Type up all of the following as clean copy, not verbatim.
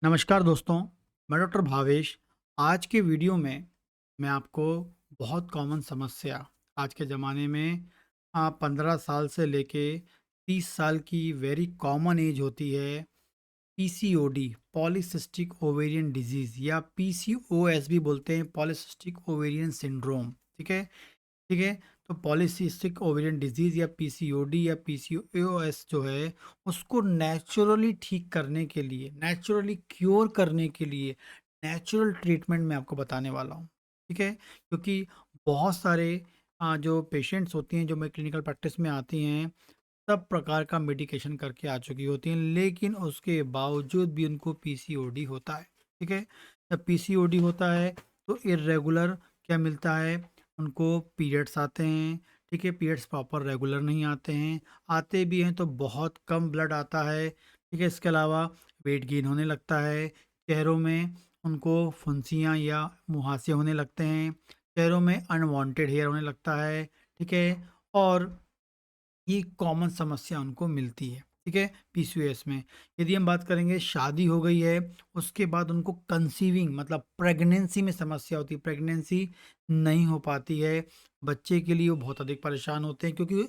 नमस्कार दोस्तों, मैं डॉक्टर भावेश। आज के वीडियो में मैं आपको बहुत कॉमन समस्या आज के ज़माने में 15 साल से लेके 30 साल की वेरी कॉमन एज होती है। पीसीओडी, पॉलीसिस्टिक ओवेरियन डिजीज़ या पीसीओएस भी बोलते हैं, पॉलीसिस्टिक ओवेरियन सिंड्रोम। ठीक है? ठीक है? तो पॉलीसिस्टिक ओवेरियन डिजीज़ या पीसीओडी या पीसीओएस जो है, उसको नेचुरली ठीक करने के लिए, नेचुरली क्योर करने के लिए, नेचुरल ट्रीटमेंट मैं आपको बताने वाला हूँ। ठीक है? क्योंकि बहुत सारे जो पेशेंट्स होती हैं, जो मेरी क्लिनिकल प्रैक्टिस में आती हैं, सब प्रकार का मेडिकेशन करके आ चुकी होती हैं, लेकिन उसके बावजूद भी उनको पीसीओडी होता है। ठीक है? जब पीसीओडी होता है, तो इर्रेगुलर क्या मिलता है, उनको पीरियड्स आते हैं। ठीक है? पीरियड्स प्रॉपर रेगुलर नहीं आते हैं, आते भी हैं तो बहुत कम ब्लड आता है। ठीक है? इसके अलावा वेट गेन होने लगता है, चेहरों में उनको फुंसियाँ या मुहासे होने लगते हैं, चेहरों में अनवांटेड हेयर होने लगता है। ठीक है? और ये कॉमन समस्या उनको मिलती है। ठीक है? पीसीओएस में यदि हम बात करेंगे, शादी हो गई है, उसके बाद उनको कंसीविंग मतलब प्रेगनेंसी में समस्या होती है, प्रेगनेंसी नहीं हो पाती है। बच्चे के लिए वो बहुत अधिक परेशान होते हैं, क्योंकि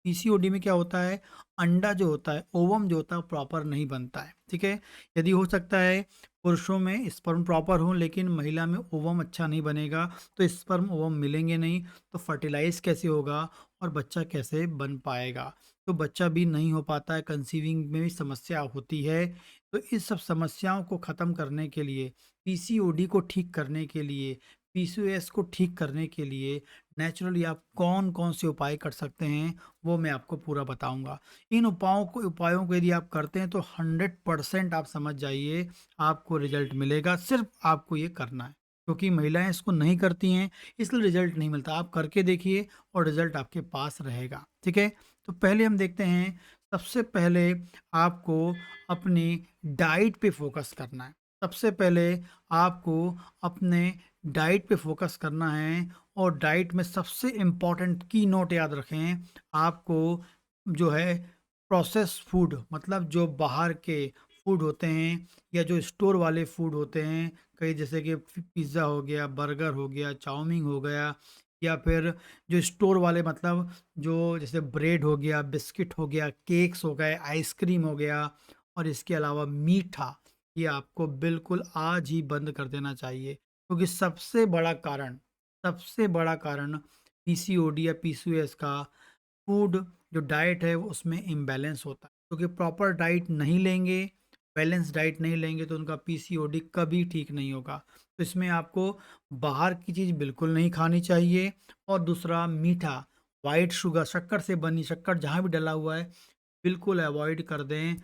पीसीओडी में क्या होता है, अंडा जो होता है, ओवम जो होता है, प्रॉपर नहीं बनता है। ठीक है? यदि हो सकता है पुरुषों में स्पर्म प्रॉपर हो, लेकिन महिला में ओवम अच्छा नहीं बनेगा, तो स्पर्म ओवम मिलेंगे नहीं, तो फर्टिलाइज कैसे होगा और बच्चा कैसे बन पाएगा? तो बच्चा भी नहीं हो पाता है, कंसीविंग में भी समस्या होती है। तो इस सब समस्याओं को ख़त्म करने के लिए, पीसीओडी को ठीक करने के लिए, पीसीओएस को ठीक करने के लिए नेचुरली आप कौन-कौन से उपाय कर सकते हैं, वो मैं आपको पूरा बताऊँगा। इन उपायों को यदि आप करते हैं, तो 100% आप समझ जाइए, आपको रिज़ल्ट मिलेगा। सिर्फ़ आपको ये करना है, क्योंकि महिलाएँ इसको नहीं करती हैं, इसलिए रिज़ल्ट नहीं मिलता। आप करके देखिए और रिज़ल्ट आपके पास रहेगा। ठीक है? तो पहले हम देखते हैं, सबसे पहले आपको अपनी डाइट पे फ़ोकस करना है। सबसे पहले आपको अपने डाइट पे फ़ोकस करना है, और डाइट में सबसे इम्पोर्टेंट की नोट याद रखें, आपको जो है प्रोसेस्ड फूड मतलब जो बाहर के फूड होते हैं या जो स्टोर वाले फूड होते हैं, कई जैसे कि पिज़्ज़ा हो गया, बर्गर हो गया, चाउमीन हो गया, या फिर जो स्टोर वाले मतलब जो जैसे ब्रेड हो गया, बिस्किट हो गया, केक्स हो गए, आइसक्रीम हो गया, और इसके अलावा मीठा, ये आपको बिल्कुल आज ही बंद कर देना चाहिए। क्योंकि सबसे बड़ा कारण पीसीओडी या पीसीओएस का फूड जो डाइट है वो उसमें इम्बैलेंस होता है, क्योंकि प्रॉपर डाइट नहीं लेंगे, बैलेंस डाइट नहीं लेंगे, तो उनका पीसीओडी कभी ठीक नहीं होगा। तो इसमें आपको बाहर की चीज़ बिल्कुल नहीं खानी चाहिए, और दूसरा मीठा, वाइट शुगर, शक्कर से बनी शक्कर जहाँ भी डला हुआ है, बिल्कुल अवॉइड कर दें।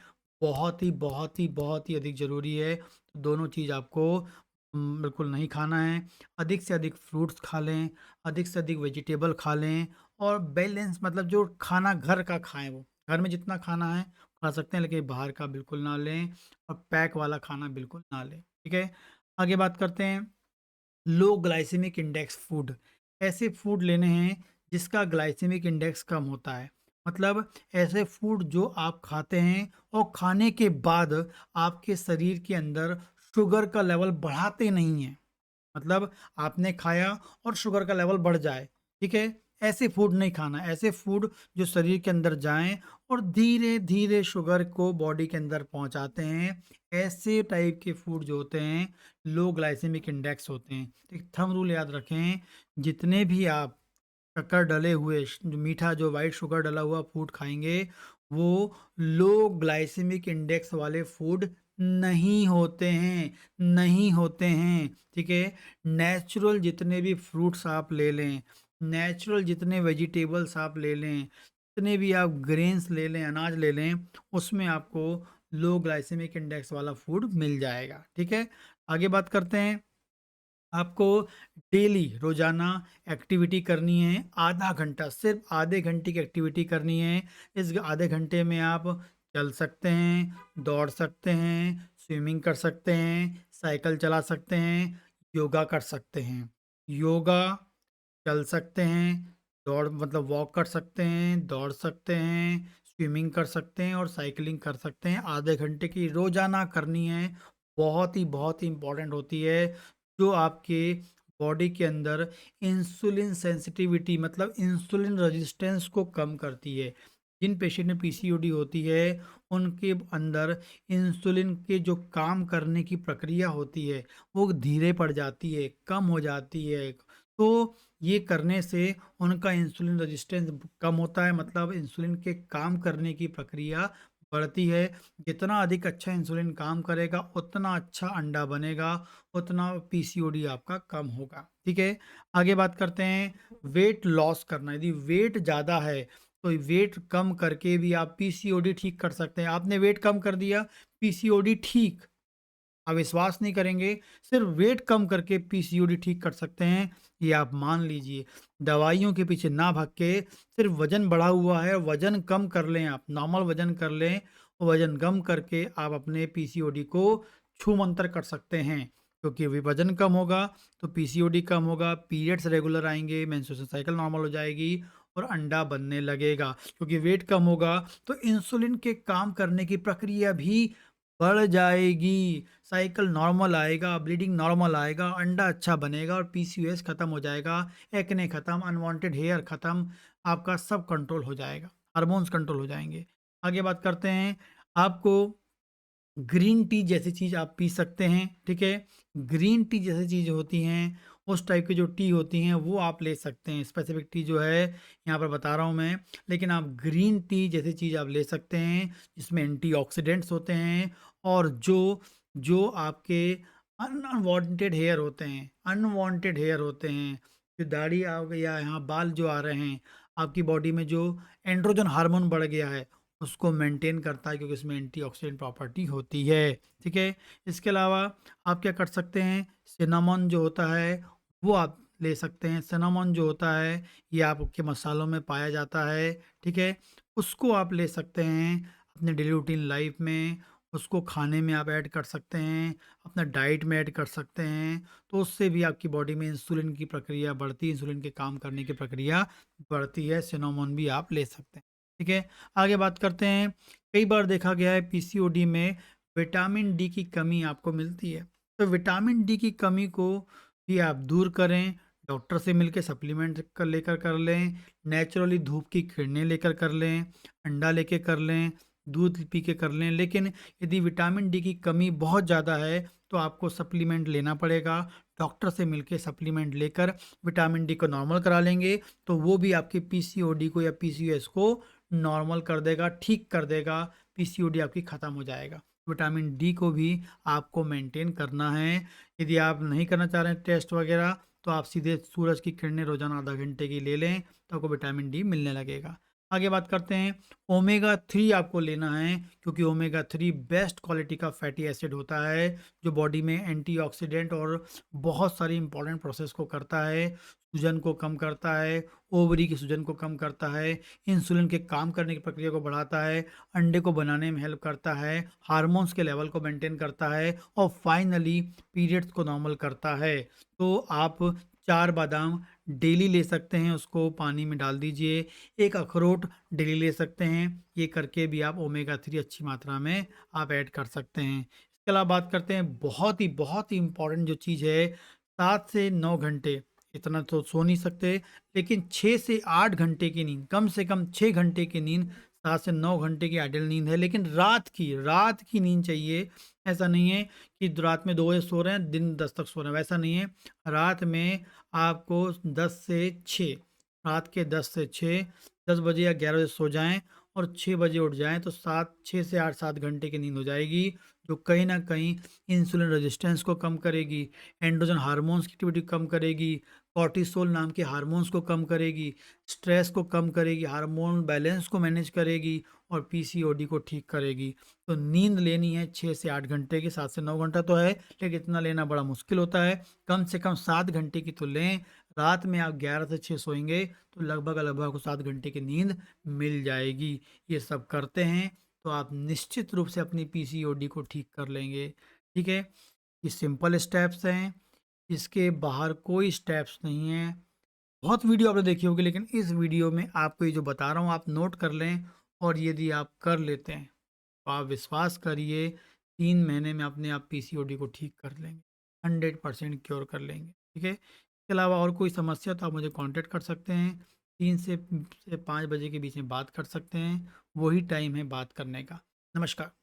बहुत ही अधिक ज़रूरी है। तो दोनों चीज़ आपको बिल्कुल नहीं खाना है। अधिक से अधिक फ्रूट्स खा लें, अधिक से अधिक वेजिटेबल खा लें, और बैलेंस मतलब जो खाना घर का खाएँ वो। घर में जितना खाना है खा सकते हैं, लेकिन बाहर का बिल्कुल ना लें, और पैक वाला खाना बिल्कुल ना लें। ठीक है? आगे बात करते हैं, लो ग्लाइसेमिक इंडेक्स फूड। ऐसे फूड लेने हैं जिसका ग्लाइसेमिक इंडेक्स कम होता है। मतलब ऐसे फूड जो आप खाते हैं और खाने के बाद आपके शरीर के अंदर शुगर का लेवल बढ़ाते नहीं हैं। मतलब आपने खाया और शुगर का लेवल बढ़ जाए, ठीक है? ऐसे फूड नहीं खाना। ऐसे फूड जो शरीर के अंदर जाएँ और धीरे-धीरे शुगर को बॉडी के अंदर पहुँचाते हैं, ऐसे टाइप के फूड जो होते हैं, लो ग्लाइसेमिक इंडेक्स होते हैं। एक थंब रूल याद रखें, जितने भी आप शक्कर डले हुए जो मीठा जो व्हाइट शुगर डला हुआ फूड खाएँगे, वो लो ग्लाइसेमिक इंडेक्स वाले फूड नहीं होते हैं, नहीं होते हैं, ठीक है? नेचुरल जितने भी फ्रूट्स आप ले लें, नेचुरल जितने वेजिटेबल्स आप ले लें, जितने भी आप ग्रेन्स ले लें, अनाज ले लें, उसमें आपको लो ग्लाइसेमिक इंडेक्स वाला फूड मिल जाएगा, ठीक है? आगे बात करते हैं, आपको डेली रोज़ाना एक्टिविटी करनी है, आधा घंटा, सिर्फ़ आधे घंटे की एक्टिविटी करनी है। इस आधे घंटे में आप चल सकते हैं, दौड़ सकते हैं, स्विमिंग कर सकते हैं, साइकिल चला सकते हैं, योगा कर सकते हैं। योगा, चल सकते हैं, दौड़ मतलब वॉक कर सकते हैं, दौड़ सकते हैं, स्विमिंग कर सकते हैं और साइकिलिंग कर सकते हैं। आधे घंटे की रोज़ाना करनी है, बहुत ही इम्पोर्टेंट होती है, जो आपके बॉडी के अंदर इंसुलिन सेंसिटिविटी मतलब इंसुलिन रेजिस्टेंस को कम करती है। जिन पेशेंट में पीसीओडी होती है, उनके अंदर इंसुलिन के जो काम करने की प्रक्रिया होती है, वो धीरे पड़ जाती है, कम हो जाती है। तो ये करने से उनका इंसुलिन रेजिस्टेंस कम होता है, मतलब इंसुलिन के काम करने की प्रक्रिया बढ़ती है। जितना अधिक अच्छा इंसुलिन काम करेगा, उतना अच्छा अंडा बनेगा, उतना पीसीओडी आपका कम होगा। ठीक है? आगे बात करते हैं वेट लॉस करना। यदि वेट ज़्यादा है, तो वेट कम करके भी आप पीसीओडी ठीक कर सकते हैं। आपने वेट कम कर दिया, पीसीओडी ठीक। आप विश्वास नहीं करेंगे, सिर्फ वेट कम करके पीसीओडी ठीक कर सकते हैं, ये आप मान लीजिए। दवाइयों के पीछे ना भाग के सिर्फ वज़न बढ़ा हुआ है, वज़न कम कर लें, आप नॉर्मल वज़न कर लें, वज़न कम करके आप अपने पीसीओडी को छूमंतर कर सकते हैं। क्योंकि वे वज़न कम होगा, तो पीसीओडी कम होगा, पीरियड्स रेगुलर आएँगे, मेंस्ट्रुएशन साइकिल नॉर्मल हो जाएगी और अंडा बनने लगेगा। क्योंकि वेट कम होगा, तो इंसुलिन के काम करने की प्रक्रिया भी बढ़ जाएगी, साइकिल नॉर्मल आएगा, ब्लीडिंग नॉर्मल आएगा, अंडा अच्छा बनेगा और पीसीओएस खत्म हो जाएगा, एक्ने खत्म, अनवांटेड हेयर खत्म, आपका सब कंट्रोल हो जाएगा, हार्मोन्स कंट्रोल हो जाएँगे। आगे बात करते हैं, आपको ग्रीन टी जैसी चीज़ आप पी सकते हैं, ठीक है? ग्रीन टी जैसी चीज़ होती हैं, उस टाइप की जो टी होती हैं, वो आप ले सकते हैं। स्पेसिफिक टी जो है, यहाँ पर बता रहा हूँ मैं, लेकिन आप ग्रीन टी जैसी चीज़ आप ले सकते हैं, जिसमें एंटीऑक्सीडेंट्स होते हैं और जो जो आपके अनवांटेड हेयर होते हैं, जो दाढ़ी आ गई या यहाँ बाल जो आ रहे हैं, आपकी बॉडी में जो एंड्रोजन हार्मोन बढ़ गया है, उसको मेंटेन करता है, क्योंकि इसमें एंटीऑक्सीडेंट प्रॉपर्टी होती है, ठीक है? इसके अलावा आप क्या कर सकते हैं, सिनामन जो होता है, वो आप ले सकते हैं। सिनामन जो होता है, ये आपके मसालों में पाया जाता है, ठीक है? उसको आप ले सकते हैं अपने डेली रूटीन लाइफ में, उसको खाने में आप ऐड कर सकते हैं, अपना डाइट में ऐड कर सकते हैं, तो उससे भी आपकी बॉडी में इंसुलिन की प्रक्रिया बढ़ती है, इंसुलिन के काम करने की प्रक्रिया बढ़ती है। सिनामन भी आप ले सकते हैं, ठीक है? आगे बात करते हैं, कई बार देखा गया है पीसीओडी में विटामिन डी की कमी आपको मिलती है, तो विटामिन डी की कमी को भी आप दूर करें, डॉक्टर से मिलकर सप्लीमेंट कर लेकर कर लें, नेचुरली धूप की किरणें लेकर कर लें, अंडा लेके कर लें, दूध पी के कर लें। लेकिन यदि विटामिन डी की कमी बहुत ज़्यादा है, तो आपको सप्लीमेंट लेना पड़ेगा। डॉक्टर से मिलके सप्लीमेंट लेकर विटामिन डी को नॉर्मल करा लेंगे, तो वो भी आपके पीसीओडी को या पीसीओएस को नॉर्मल कर देगा, ठीक कर देगा, पीसीओडी आपकी ख़त्म हो जाएगा। विटामिन डी को भी आपको मेंटेन करना है। यदि आप नहीं करना चाह रहे हैं टेस्ट वगैरह, तो आप सीधे सूरज की किरणें रोज़ाना आधा घंटे की ले लें, तो आपको विटामिन डी मिलने लगेगा। आगे बात करते हैं, ओमेगा 3 आपको लेना है, क्योंकि ओमेगा 3 बेस्ट क्वालिटी का फैटी एसिड होता है, जो बॉडी में एंटीऑक्सीडेंट और बहुत सारी इंपॉर्टेंट प्रोसेस को करता है, सूजन को कम करता है, ओवरी की सूजन को कम करता है, इंसुलिन के काम करने की प्रक्रिया को बढ़ाता है, अंडे को बनाने में हेल्प करता है, हार्मोन्स के लेवल को मेंटेन करता है और फाइनली पीरियड्स को नॉर्मल करता है। तो आप 4 बादाम डेली ले सकते हैं, उसको पानी में डाल दीजिए, 1 अखरोट डेली ले सकते हैं, ये करके भी आप ओमेगा 3 अच्छी मात्रा में आप ऐड कर सकते हैं। इसके अलावा बात करते हैं, बहुत ही इम्पोर्टेंट जो चीज़ है, 7 से 9 घंटे, इतना तो सो नहीं सकते, लेकिन 6 से 8 घंटे की नींद, कम से कम 6 घंटे की नींद, 7 से 9 घंटे की आइडियल नींद है, लेकिन रात की नींद चाहिए। ऐसा नहीं है कि रात में 2 बजे सो रहे हैं, दिन 10 तक सो रहे हैं, वैसा नहीं है। रात में आपको 10 से 6, रात के 10 से 6, 10 बजे या 11 बजे सो जाएँ और 6 बजे उठ जाएँ, तो 6 से 8 7 घंटे की नींद हो जाएगी, जो कहीं न कहीं इंसुलिन रेजिस्टेंस को कम करेगी, एंड्रोजन हार्मोन्स की एक्टिविटी कम करेगी, कॉर्टिसोल नाम के हार्मोन्स को कम करेगी, स्ट्रेस को कम करेगी, हार्मोन बैलेंस को मैनेज करेगी और पीसीओडी को ठीक करेगी। तो नींद लेनी है 6 से 8 घंटे की, 7 से 9 घंटा तो है, लेकिन इतना लेना बड़ा मुश्किल होता है। कम से कम 7 घंटे की तो लें। रात में आप 11 से 6 सोएँगे, तो लगभग आपको 7 घंटे की नींद मिल जाएगी। ये सब करते हैं, तो आप निश्चित रूप से अपनी पीसीओडी को ठीक कर लेंगे, ठीक है? ये सिंपल स्टेप्स हैं, इसके बाहर कोई स्टेप्स नहीं हैं। बहुत वीडियो आपने देखी होगी, लेकिन इस वीडियो में आपको ये जो बता रहा हूँ, आप नोट कर लें और यदि आप कर लेते हैं, तो आप विश्वास करिए, 3 महीने में अपने आप पीसीओडी को ठीक कर लेंगे, 100% क्योर कर लेंगे, ठीक है? इसके अलावा और कोई समस्या तो आप मुझे कॉन्टैक्ट कर सकते हैं, 3 से 5 बजे के बीच में बात कर सकते हैं, वही टाइम है बात करने का। नमस्कार।